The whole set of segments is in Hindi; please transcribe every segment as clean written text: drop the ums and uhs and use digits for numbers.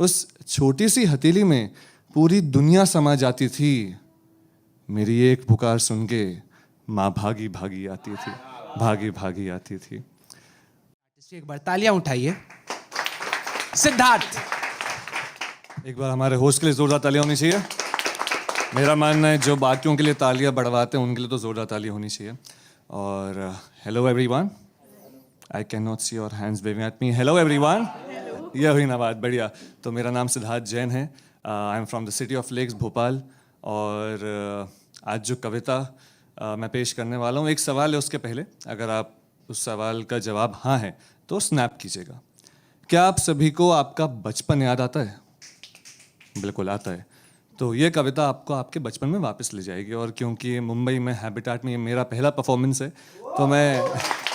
उस छोटी सी हथेली में पूरी दुनिया समा जाती थी। मेरी एक पुकार सुन के माँ भागी भागी आती थी, भागी भागी आती थी। एक बार तालियां उठाइए सिद्धार्थ। एक बार हमारे होस्ट के लिए जोरदार तालियां होनी चाहिए। मेरा मानना है जो बाकियों के लिए तालियां बढ़वाते हैं उनके लिए तो जोरदार तालियां होनी चाहिए। और hello everyone, I can not see your hands waving at me. Hello everyone, यह हुई ना बात, बढ़िया। तो मेरा नाम सिद्धार्थ जैन है। I am from the city of lakes Bhopal. और आज जो कविता मैं पेश करने वाला हूँ, एक सवाल है उसके पहले, अगर आप उस सवाल का जवाब हाँ है तो स्नैप कीजिएगा। क्या आप सभी को आपका बचपन याद आता है? बिल्कुल आता है। तो ये कविता आपको आपके बचपन में वापस ले जाएगी। और क्योंकि मुंबई में हैबिटेट में ये मेरा पहला परफॉर्मेंस है तो मैं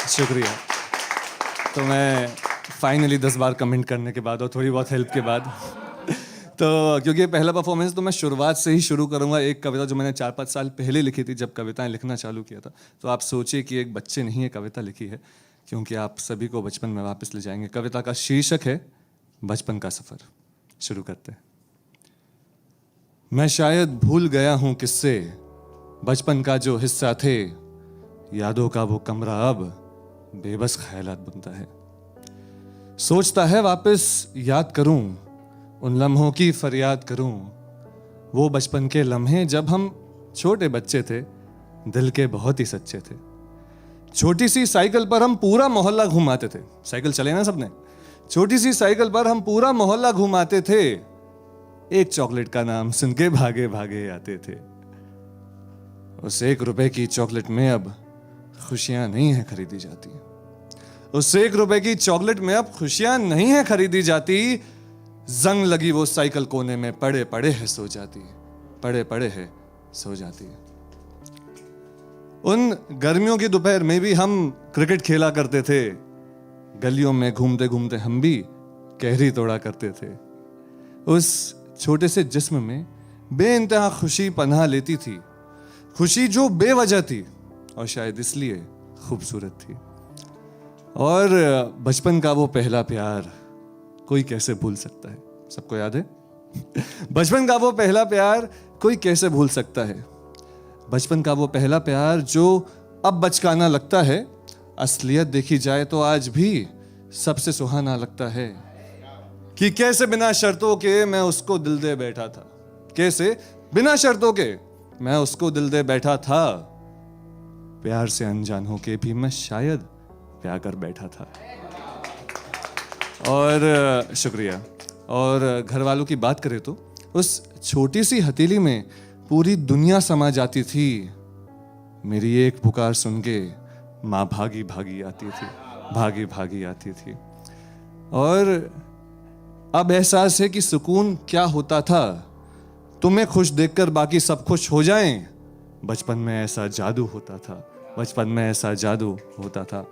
शुक्रिया, तो मैं फाइनली 10 बार कमेंट करने के बाद और थोड़ी बहुत हेल्प के बाद तो क्योंकि ये पहला परफॉर्मेंस, तो मैं शुरुआत से ही शुरू करूंगा। एक कविता जो मैंने 4-5 साल पहले लिखी थी, जब कविताएं लिखना चालू किया था। तो आप सोचिए कि एक बच्चे ने ही ये कविता लिखी है, क्योंकि आप सभी को बचपन में वापस ले जाएंगे। कविता का शीर्षक है बचपन का सफ़र। शुरू करते हैं। मैं शायद भूल गया हूँ किससे बचपन का जो हिस्सा थे, यादों का वो कमरा अब बेबस ख्यालात बुनता है। सोचता है वापस याद करूं, उन लम्हों की फरियाद करूं, वो बचपन के लम्हे जब हम छोटे बच्चे थे, दिल के बहुत ही सच्चे थे। छोटी सी साइकिल पर हम पूरा मोहल्ला घुमाते थे। साइकिल चले ना सबने? छोटी सी साइकिल पर हम पूरा मोहल्ला घुमाते थे, एक चॉकलेट का नाम सुन के भागे भागे आते थे। उस 1 रुपए की चॉकलेट में अब खुशियां नहीं है खरीदी जाती। उस 1 रुपए की चॉकलेट में अब खुशियां नहीं है खरीदी जाती। जंग लगी वो साइकिल कोने में पड़े पड़े है सो जाती, पड़े पड़े है सो जाती। उन गर्मियों की दोपहर में भी हम क्रिकेट खेला करते थे। गलियों में घूमते घूमते हम भी कहरी तोड़ा करते थे। उस छोटे से जिस्म में बेइंतहा खुशी पनाह लेती थी, खुशी जो बेवजह थी और शायद इसलिए खूबसूरत थी। और बचपन का वो पहला प्यार कोई कैसे भूल सकता है? सबको याद है? बचपन का वो पहला प्यार कोई कैसे भूल सकता है? बचपन का वो पहला प्यार जो अब बचकाना लगता है, असलियत देखी जाए तो आज भी सबसे सुहाना लगता है। कि कैसे बिना शर्तों के मैं उसको दिल दे बैठा था, कैसे बिना शर्तों के मैं उसको दिल दे बैठा था। प्यार से अनजान होके भी मैं शायद प्यार कर बैठा था। और शुक्रिया। और घर वालों की बात करें तो उस छोटी सी हथेली में पूरी दुनिया समा जाती थी। मेरी एक पुकार सुन के माँ भागी भागी आती थी, भागी भागी आती थी। और अब एहसास है कि सुकून क्या होता था। तुम्हें खुश देखकर बाकी सब खुश हो जाएं। बचपन में ऐसा जादू होता था, बचपन में ऐसा जादू होता था।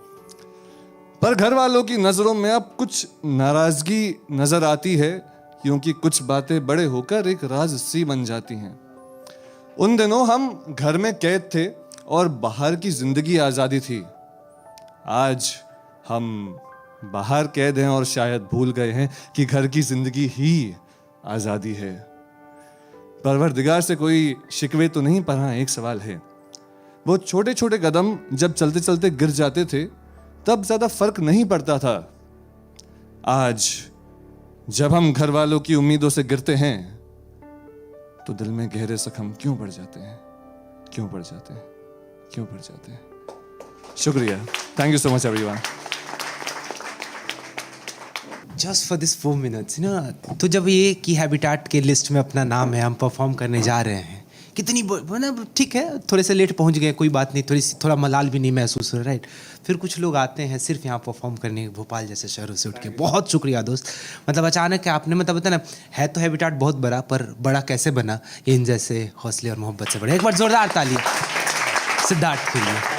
पर घर वालों की नजरों में अब कुछ नाराजगी नजर आती है, क्योंकि कुछ बातें बड़े होकर एक राज सी बन जाती हैं। उन दिनों हम घर में कैद थे और बाहर की जिंदगी आजादी थी। आज हम बाहर कैद हैं और शायद भूल गए हैं कि घर की जिंदगी ही आजादी है। परवरदिगार से कोई शिकवे तो नहीं, पर हाँ एक सवाल है। वो छोटे छोटे कदम जब चलते चलते गिर जाते थे तब ज्यादा फर्क नहीं पड़ता था। आज जब हम घर वालों की उम्मीदों से गिरते हैं तो दिल में गहरे जख्म क्यों पड़ जाते हैं, क्यों पड़ जाते हैं, क्यों पड़ जाते हैं। शुक्रिया। Thank you so much everyone. Just for this 4 minutes ना, तो जब ये की हैबिटेट के लिस्ट में अपना नाम है, हम परफॉर्म करने जा रहे हैं, कितनी मतलब ठीक है, थोड़े से लेट पहुंच गए, कोई बात नहीं, थोड़ा मलाल भी नहीं महसूस हो रहा, राइट। फिर कुछ लोग आते हैं सिर्फ यहाँ परफॉर्म करने, भोपाल जैसे शहरों से उठ के। बहुत शुक्रिया दोस्त। मतलब अचानक आपने मतलब पता ना, है तो हैबिटेट बहुत बड़ा, पर बड़ा कैसे बना, इन जैसे हौसले और मोहब्बत से बड़ा। एक बार जोरदार ताली सिद्धार्थ के लिए।